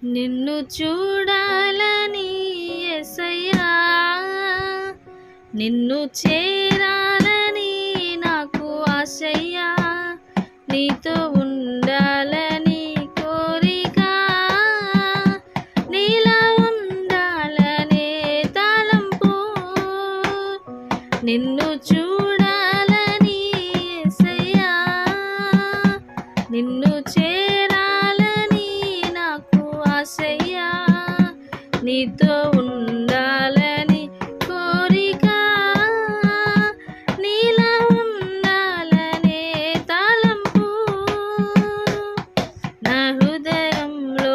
నిన్ను చూడాలని యేసయ్యా, నిన్ను చేరాలని నాకు ఆశయ్యా, నీతో ఉండాలని కోరిక, నీలా ఉండాలనే తలంపు, నిన్ను చూడాలని యేసయ్యా, నిన్ను చేరాలని నాకు ఆశయ్యా, నీతో ఉండాలని కోరిక, నీలా ఉండాలనే తలంపు, నా హృదయంలో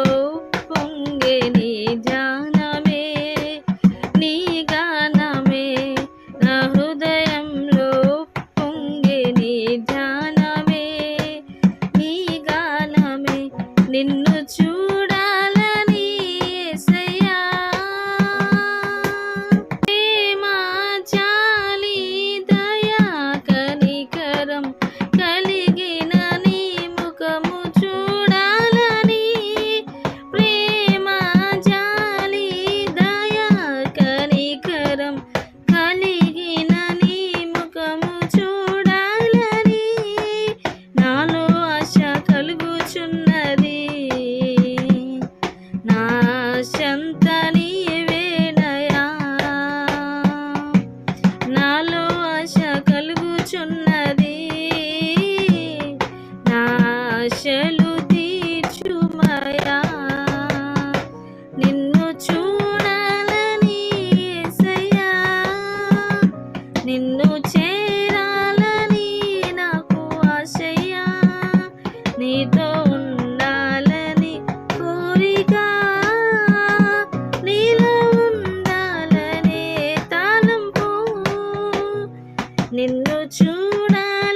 పొంగే నీ ధ్యానమే, నీ గానమే, నా హృదయంలో పొంగే నీ ధ్యానమే, నీ గానమే, నిన్ను చూడాలని యేసయ్యా, ప్రేమ జాలి దయా కనికరం కలిగిన నీ ముఖము చూడాలని, ప్రేమ జాలి దయా కనికరం కలిగిన నీ ముఖము చూడాలని నాలో ఆశ కలుగుచున్నది, నా ఆశంత నీవేనయా, నాలో ఆశ కలుగుచున్నది, నా ఆశలు తీర్చుమయా, నిన్ను చూడాలని యేసయ్యా, నిన్ను చేరాలని నాకు ఆశయ్యా, నీతో ఉండాలని కోరిక, నీలో ఉండాలనే తలంపు, నిన్ను చూడాలని